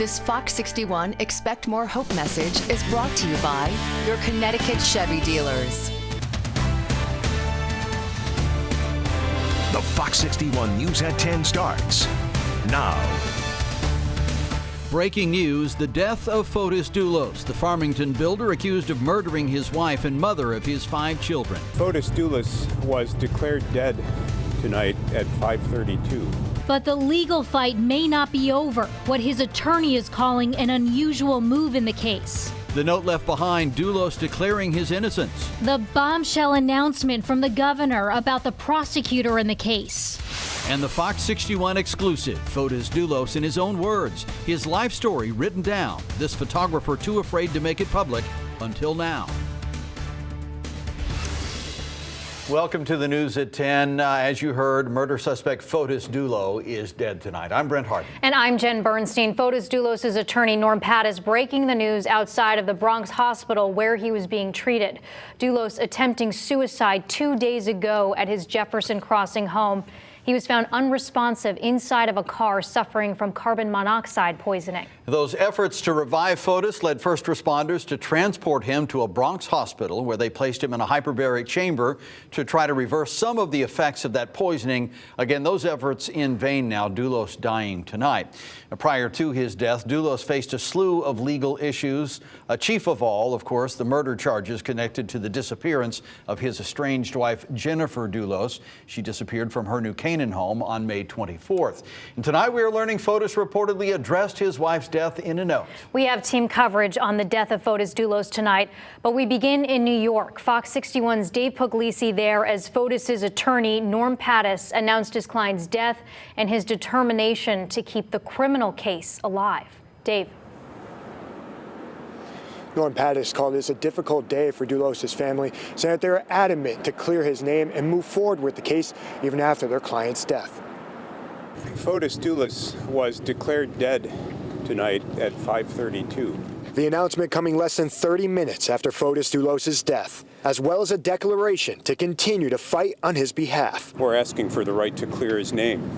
This Fox 61 Expect More Hope message is brought to you by your Connecticut Chevy dealers. The Fox 61 News at 10 starts now. Breaking news, the death of Fotis Dulos, the Farmington builder accused of murdering his wife and mother of his 5 children. Fotis Dulos was declared dead tonight at 5:32. But the legal fight may not be over, what his attorney is calling an unusual move in the case. The note left behind, Dulos declaring his innocence. The bombshell announcement from the governor about the prosecutor in the case. And the Fox 61 exclusive, Fotis Dulos in his own words, his life story written down, this photographer too afraid to make it public until now. Welcome to the news at 10. As you heard, murder suspect Fotis Dulos is dead tonight. I'm Brent Harden. And I'm Jen Bernstein. Fotis Dulos' attorney Norm Pattis breaking the news outside of the Bronx hospital where he was being treated. Dulos attempting suicide 2 days ago at his Jefferson Crossing home. He was found unresponsive inside of a car suffering from carbon monoxide poisoning. Those efforts to revive Fotis led first responders to transport him to a Bronx hospital where they placed him in a hyperbaric chamber to try to reverse some of the effects of that poisoning. Again, those efforts in vain now, Dulos dying tonight. Prior to his death, Dulos faced a slew of legal issues. Chief of all, of course, the murder charges connected to the disappearance of his estranged wife, Jennifer Dulos. She disappeared from her New Canaan home on May 24th. And tonight we are learning Fotis reportedly addressed his wife's death in a note. We have team coverage on the death of Fotis Dulos tonight, but we begin in New York. Fox 61's Dave Puglisi there as Fotis' attorney Norm Pattis announced his client's death and his determination to keep the criminal case alive. Dave. Norm Pattis called this a difficult day for Dulos' family, saying that they're adamant to clear his name and move forward with the case even after their client's death. Fotis Dulos was declared dead tonight at 5:32. The announcement coming less than 30 minutes after Fotis Dulos' death, as well as a declaration to continue to fight on his behalf. We're asking for the right to clear his name.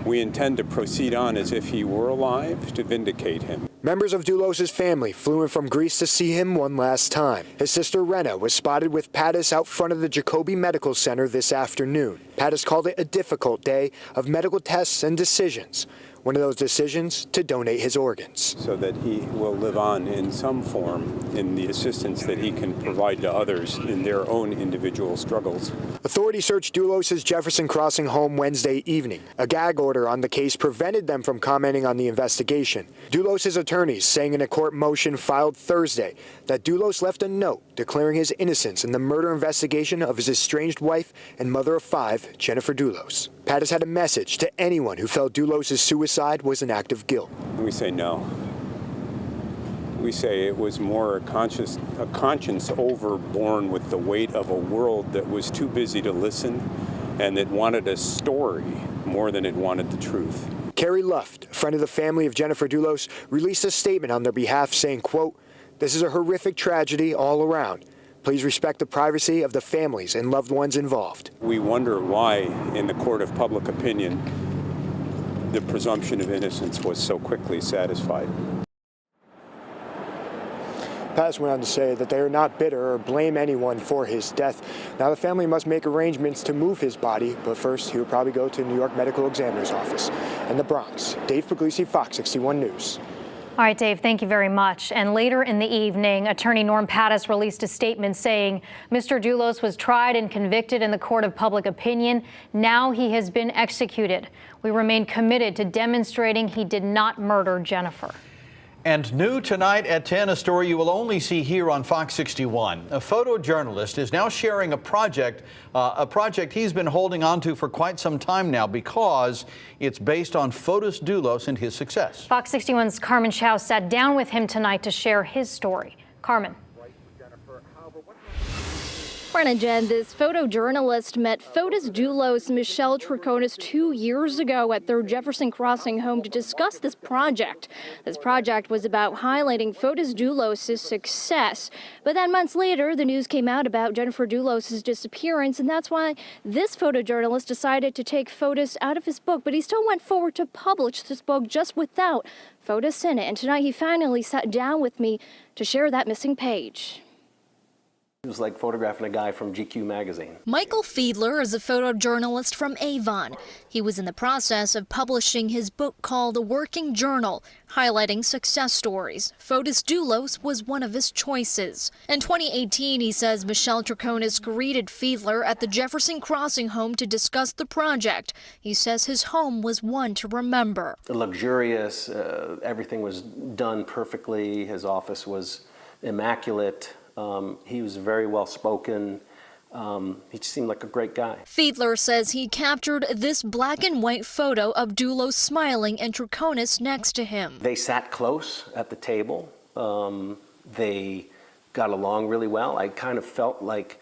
We intend to proceed on as if he were alive to vindicate him. Members of Dulos' family flew in from Greece to see him one last time. His sister Rena was spotted with Pattis out front of the Jacobi Medical Center this afternoon. Pattis called it a difficult day of medical tests and decisions. One of those decisions to donate his organs. So that he will live on in some form in the assistance that he can provide to others in their own individual struggles. Authorities searched Dulos' Jefferson Crossing home Wednesday evening. A gag order on the case prevented them from commenting on the investigation. Dulos' attorneys saying in a court motion filed Thursday that Dulos left a note declaring his innocence in the murder investigation of his estranged wife and mother of 5, Jennifer Dulos. Pattis had a message to anyone who felt Dulos' suicide was an act of guilt. We say no. We say it was more a conscience overborne with the weight of a world that was too busy to listen and that wanted a story more than it wanted the truth. Carrie Luft, a friend of the family of Jennifer Dulos, released a statement on their behalf saying, quote, "This is a horrific tragedy all around. Please respect the privacy of the families and loved ones involved." We wonder why, in the court of public opinion, the presumption of innocence was so quickly satisfied. Pattis went on to say that they are not bitter or blame anyone for his death. Now the family must make arrangements to move his body, but first he will probably go to the New York Medical Examiner's office. In the Bronx, Dave Puglisi, Fox 61 News. All right, Dave, thank you very much. And later in the evening, attorney Norm Pattis released a statement saying Mr. Dulos was tried and convicted in the court of public opinion. Now he has been executed. We remain committed to demonstrating he did not murder Jennifer. And new tonight at 10, a story you will only see here on Fox 61. A photojournalist is now sharing a project he's been holding on to for quite some time now because it's based on Fotis Dulos and his success. Fox 61's Carmen Chow sat down with him tonight to share his story. Carmen. Brent and Jen, this photojournalist met Fotis Dulos and Michelle Triconis 2 years ago at their Jefferson Crossing home to discuss this project. This project was about highlighting Fotis Dulos' success. But then months later, the news came out about Jennifer Dulos' disappearance, and that's why this photojournalist decided to take Fotis out of his book. But he still went forward to publish this book just without Fotis in it. And tonight he finally sat down with me to share that missing page. It was like photographing a guy from GQ magazine. Michael Fiedler is a photojournalist from Avon. He was in the process of publishing his book called A Working Journal, highlighting success stories. Fotis Dulos was one of his choices. In 2018, he says Michelle Triconis greeted Fiedler at the Jefferson Crossing home to discuss the project. He says his home was one to remember. Luxurious, everything was done perfectly. His office was immaculate. He was very well spoken. He seemed like a great guy. Fiedler says he captured this black and white photo of Dulos smiling and Triconis next to him. They sat close at the table. They got along really well. I kind of felt like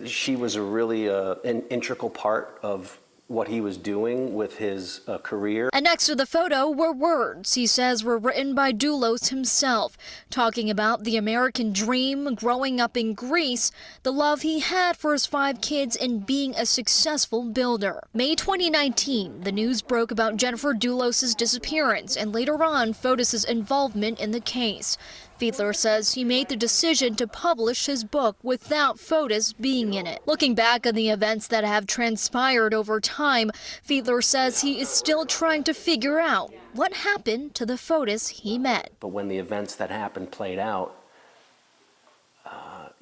she was a really an integral part of what he was doing with his career. And next to the photo were words he says were written by Dulos himself, talking about the American dream, growing up in Greece, the love he had for his 5 kids, and being a successful builder. May 2019, the news broke about Jennifer Dulos' disappearance and later on Fotis' involvement in the case. Fiedler says he made the decision to publish his book without Fotis being in it. Looking back on the events that have transpired over time, Fiedler says he is still trying to figure out what happened to the Fotis he met. But when the events that happened played out,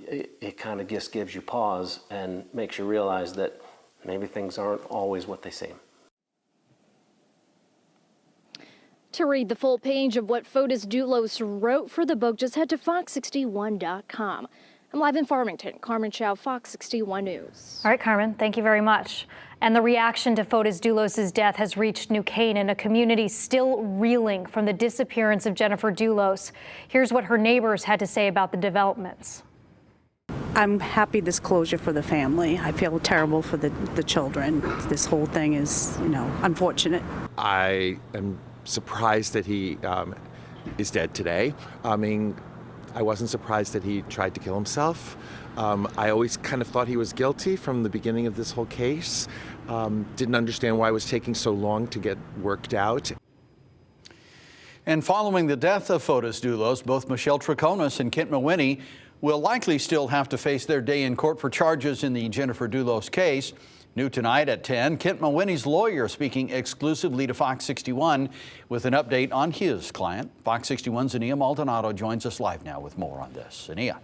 it kind of just gives you pause and makes you realize that maybe things aren't always what they seem. To read the full page of what Fotis Dulos wrote for the book, just head to fox61.com. I'm live in Farmington. Carmen Chow, Fox 61 News. All right, Carmen, thank you very much. And the reaction to Fotis Dulos' death has reached New Canaan, a community still reeling from the disappearance of Jennifer Dulos. Here's what her neighbors had to say about the developments. I'm happy this closure for the family. I feel terrible for the children. This whole thing is, unfortunate. I am surprised that he is dead today. I mean, I wasn't surprised that he tried to kill himself. I always kind of thought he was guilty from the beginning of this whole case. Didn't understand why it was taking so long to get worked out. And following the death of Fotis Dulos, both Michelle Triconis and Kent Mawhinney will likely still have to face their day in court for charges in the Jennifer Dulos case. New tonight at 10, Kent Mawhinney's lawyer speaking exclusively to Fox 61 with an update on his client. Fox 61's Ania Maldonado joins us live now with more on this. Ania.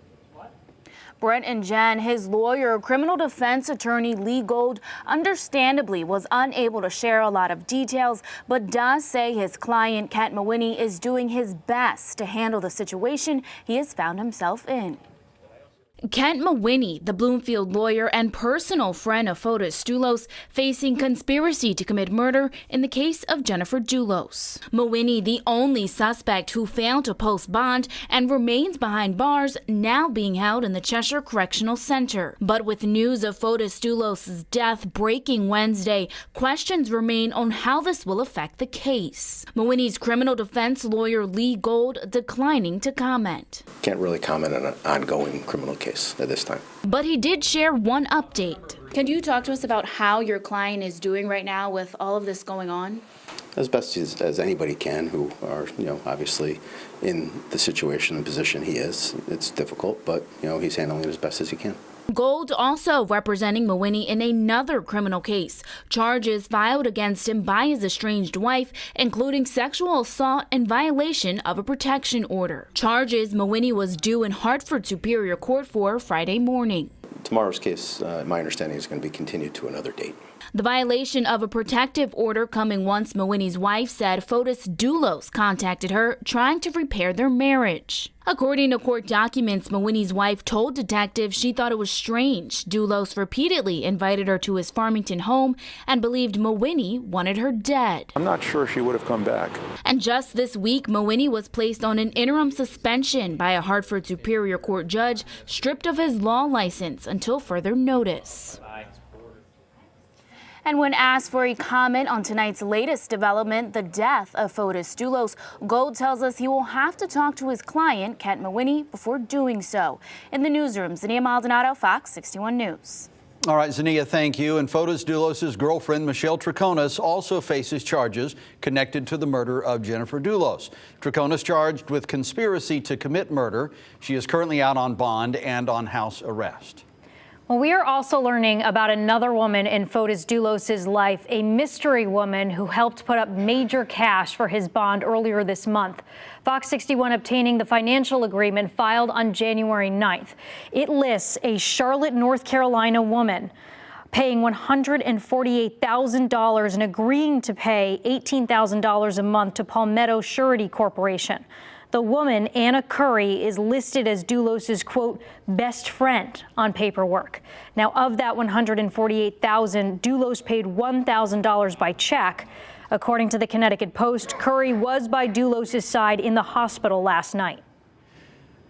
Brent and Jen, his lawyer, criminal defense attorney Lee Gold, understandably was unable to share a lot of details, but does say his client, Kent Mawhinney, is doing his best to handle the situation he has found himself in. Kent Mawhinney, the Bloomfield lawyer and personal friend of Fotis Dulos, facing conspiracy to commit murder in the case of Jennifer Dulos. Mawhinney, the only suspect who failed to post bond and remains behind bars, now being held in the Cheshire Correctional Center. But with news of Fotis Dulos' death breaking Wednesday, questions remain on how this will affect the case. Mawhinney's criminal defense lawyer Lee Gold declining to comment. Can't really comment on an ongoing criminal case at this time. But he did share one update. Can you talk to us about how your client is doing right now with all of this going on? As best as anybody can who are, obviously in the situation and position he is. It's difficult, but, he's handling it as best as he can. Gold also representing Mawhinney in another criminal case. Charges filed against him by his estranged wife, including sexual assault and violation of a protection order. Charges Mawhinney was due in Hartford Superior Court for Friday morning. Tomorrow's case, my understanding, is going to be continued to another date. The violation of a protective order coming once Mawini's wife said Fotis Dulos contacted her trying to repair their marriage. According to court documents, Mawini's wife told detectives she thought it was strange. Dulos repeatedly invited her to his Farmington home and believed Mawini wanted her dead. I'm not sure she would have come back. And just this week, Mawini was placed on an interim suspension by a Hartford Superior Court judge, stripped of his law license until further notice. And when asked for a comment on tonight's latest development, the death of Fotis Dulos, Gold tells us he will have to talk to his client, Kat Mawini, before doing so. In the newsroom, Zania Maldonado, Fox 61 News. All right, Zania, thank you. And Fotis Dulos' girlfriend, Michelle Troconis, also faces charges connected to the murder of Jennifer Dulos. Troconis charged with conspiracy to commit murder. She is currently out on bond and on house arrest. Well, we are also learning about another woman in Fotis Dulos' life, a mystery woman who helped put up major cash for his bond earlier this month. Fox 61 obtaining the financial agreement filed on January 9th. It lists a Charlotte, North Carolina woman paying $148,000 and agreeing to pay $18,000 a month to Palmetto Surety Corporation. The woman, Anna Curry, is listed as Dulos' quote, best friend on paperwork. Now, of that $148,000, Dulos paid $1,000 by check. According to the Connecticut Post, Curry was by Dulos' side in the hospital last night.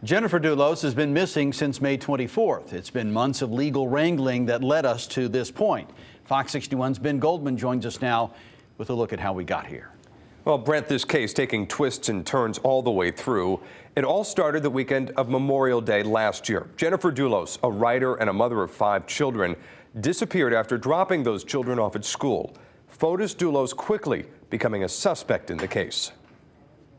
Jennifer Dulos has been missing since May 24th. It's been months of legal wrangling that led us to this point. Fox 61's Ben Goldman joins us now with a look at how we got here. Well, Brent, this case taking twists and turns all the way through. It all started the weekend of Memorial Day last year. Jennifer Dulos, a writer and a mother of 5 children, disappeared after dropping those children off at school. Fotis Dulos quickly becoming a suspect in the case.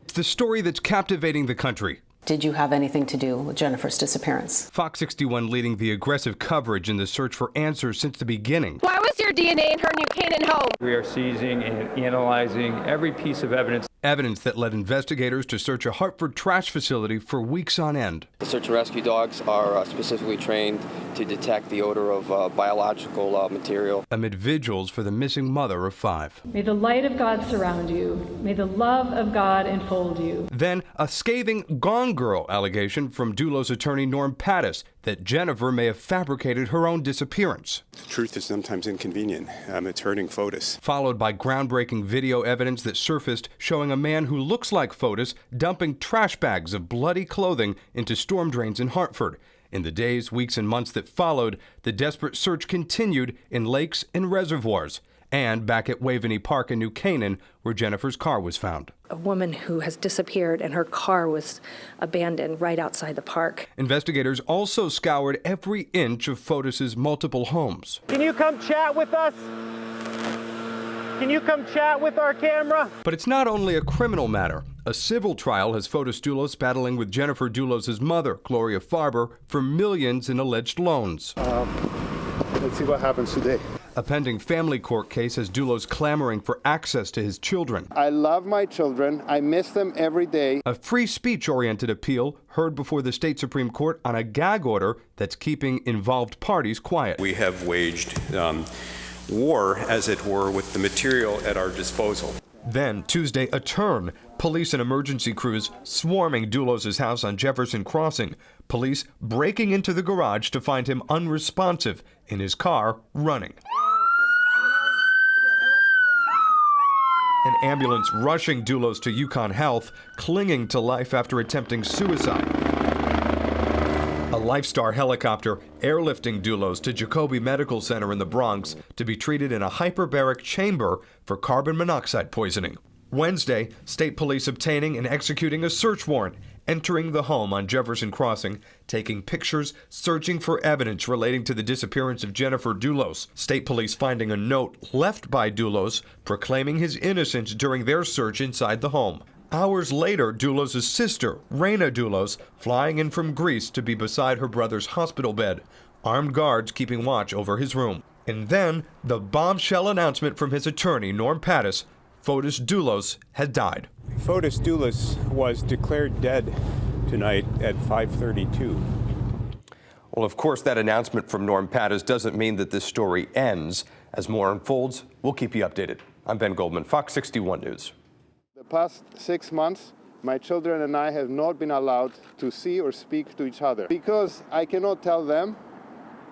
It's the story that's captivating the country. Did you have anything to do with Jennifer's disappearance? Fox 61 leading the aggressive coverage in the search for answers since the beginning. Why was your DNA in her New Canaan home? We are seizing and analyzing every piece of evidence. Evidence that led investigators to search a Hartford trash facility for weeks on end. The search and rescue dogs are specifically trained to detect the odor of biological material. Amid vigils for the missing mother of 5. May the light of God surround you. May the love of God enfold you. Then a scathing Gone Girl allegation from Dulos attorney Norm Pattis that Jennifer may have fabricated her own disappearance. The truth is sometimes inconvenient. It's hurting Fotis. Followed by groundbreaking video evidence that surfaced showing a man who looks like Fotis dumping trash bags of bloody clothing into storm drains in Hartford. In the days, weeks, and months that followed, the desperate search continued in lakes and reservoirs, and back at Waveney Park in New Canaan, where Jennifer's car was found. A woman who has disappeared and her car was abandoned right outside the park. Investigators also scoured every inch of Fotis' multiple homes. Can you come chat with us? Can you come chat with our camera? But it's not only a criminal matter. A civil trial has Fotis Dulos battling with Jennifer Dulos' mother, Gloria Farber, for millions in alleged loans. Let's see what happens today. A pending family court case has Dulos clamoring for access to his children. I love my children. I miss them every day. A free speech-oriented appeal heard before the state Supreme Court on a gag order that's keeping involved parties quiet. We have waged war, as it were, with the material at our disposal. Then, Tuesday, a turn. Police and emergency crews swarming Dulos' house on Jefferson Crossing. Police breaking into the garage to find him unresponsive, in his car, running. An ambulance rushing Dulos to Yukon Health, clinging to life after attempting suicide. A Lifestar helicopter airlifting Dulos to Jacobi Medical Center in the Bronx to be treated in a hyperbaric chamber for carbon monoxide poisoning. Wednesday, state police obtaining and executing a search warrant, entering the home on Jefferson Crossing, taking pictures, searching for evidence relating to the disappearance of Jennifer Dulos. State police finding a note left by Dulos proclaiming his innocence during their search inside the home. Hours later, Dulos' sister, Raina Dulos, flying in from Greece to be beside her brother's hospital bed, armed guards keeping watch over his room. And then, the bombshell announcement from his attorney, Norm Pattis, Fotis Dulos had died. Fotis Dulos was declared dead tonight at 5:32. Well, of course, that announcement from Norm Pattis doesn't mean that this story ends. As more unfolds, we'll keep you updated. I'm Ben Goldman, Fox 61 News. The past 6 months, my children and I have not been allowed to see or speak to each other. Because I cannot tell them,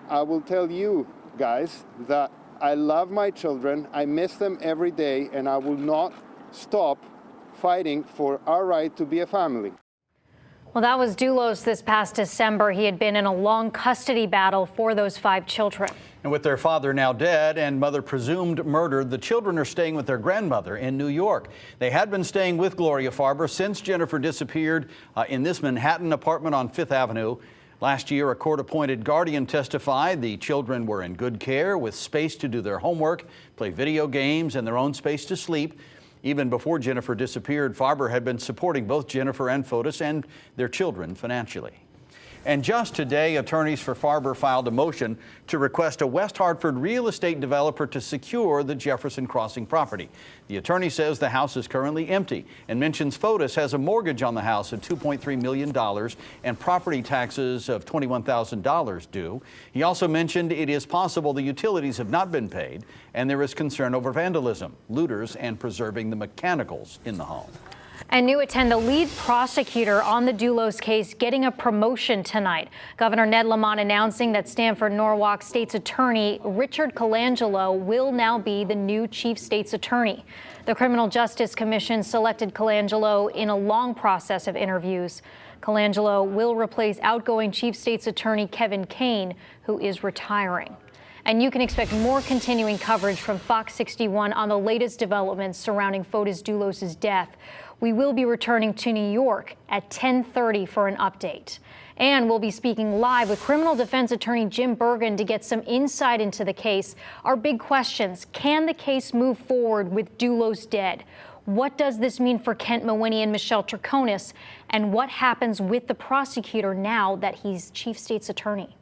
I will tell you guys that I love my children, I miss them every day, and I will not stop fighting for our right to be a family. Well, that was Dulos this past December. He had been in a long custody battle for those 5 children. And with their father now dead and mother presumed murdered, the children are staying with their grandmother in New York. They had been staying with Gloria Farber since Jennifer disappeared in this Manhattan apartment on 5th Avenue. Last year, a court-appointed guardian testified the children were in good care with space to do their homework, play video games, and their own space to sleep. Even before Jennifer disappeared, Farber had been supporting both Jennifer and Fotis and their children financially. And just today, attorneys for Farber filed a motion to request a West Hartford real estate developer to secure the Jefferson Crossing property. The attorney says the house is currently empty and mentions Fotis has a mortgage on the house of $2.3 million and property taxes of $21,000 due. He also mentioned it is possible the utilities have not been paid and there is concern over vandalism, looters, and preserving the mechanicals in the home. And new at 10, the lead prosecutor on the Dulos case getting a promotion tonight. Governor Ned Lamont announcing that Stamford Norwalk State's Attorney Richard Colangelo will now be the new Chief State's Attorney. The Criminal Justice Commission selected Colangelo in a long process of interviews. Colangelo will replace outgoing Chief State's Attorney Kevin Kane, who is retiring. And you can expect more continuing coverage from Fox 61 on the latest developments surrounding Fotis Dulos' death. We will be returning to New York at 10:30 for an update. And we'll be speaking live with criminal defense attorney Jim Bergen to get some insight into the case. Our big questions: can the case move forward with Dulos dead? What does this mean for Kent Mawhinney and Michelle Troconis? And what happens with the prosecutor now that he's Chief State's Attorney?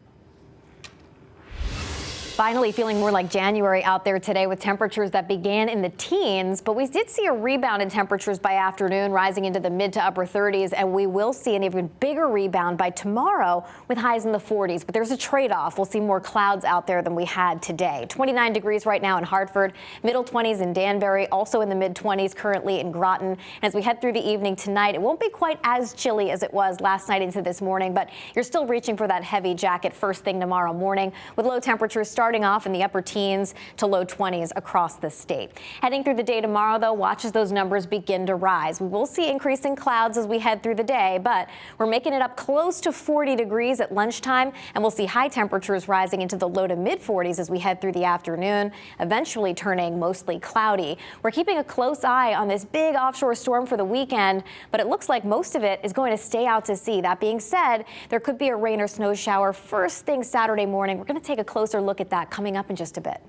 Finally feeling more like January out there today with temperatures that began in the teens, but we did see a rebound in temperatures by afternoon, rising into the mid to upper 30s, and we will see an even bigger rebound by tomorrow with highs in the 40s. But there's a trade-off. We'll see more clouds out there than we had today. 29 degrees right now in Hartford, middle 20s in Danbury, also in the mid 20s currently in Groton. As we head through the evening tonight, it won't be quite as chilly as it was last night into this morning, but you're still reaching for that heavy jacket first thing tomorrow morning, with low temperatures starting off in the upper teens to low 20s across the state. Heading through the day tomorrow, though, watch as those numbers begin to rise. We will see increasing clouds as we head through the day, but we're making it up close to 40 degrees at lunchtime, and we'll see high temperatures rising into the low to mid 40s as we head through the afternoon, eventually turning mostly cloudy. We're keeping a close eye on this big offshore storm for the weekend, but it looks like most of it is going to stay out to sea. That being said, there could be a rain or snow shower first thing Saturday morning. We're going to take a closer look at that coming up in just a bit.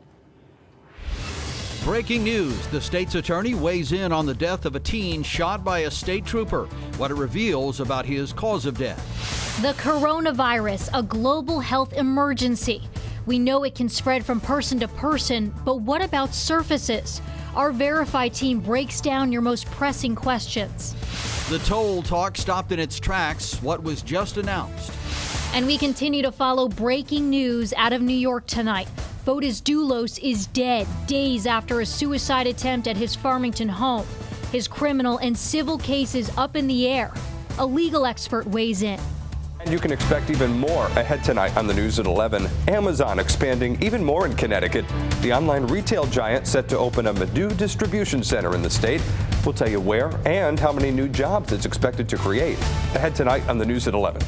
Breaking news. The state's attorney weighs in on the death of a teen shot by a state trooper. What it reveals about his cause of death. The coronavirus, a global health emergency. We know it can spread from person to person, but what about surfaces? Our Verify team breaks down your most pressing questions. The toll talk stopped in its tracks. What was just announced. And we continue to follow breaking news out of New York tonight. Fotis Dulos is dead days after a suicide attempt at his Farmington home. His criminal and civil cases up in the air. A legal expert weighs in. And you can expect even more ahead tonight on the news at 11. Amazon expanding even more in Connecticut. The online retail giant set to open a new distribution center in the state. We'll tell you where and how many new jobs it's expected to create. Ahead tonight on the news at 11.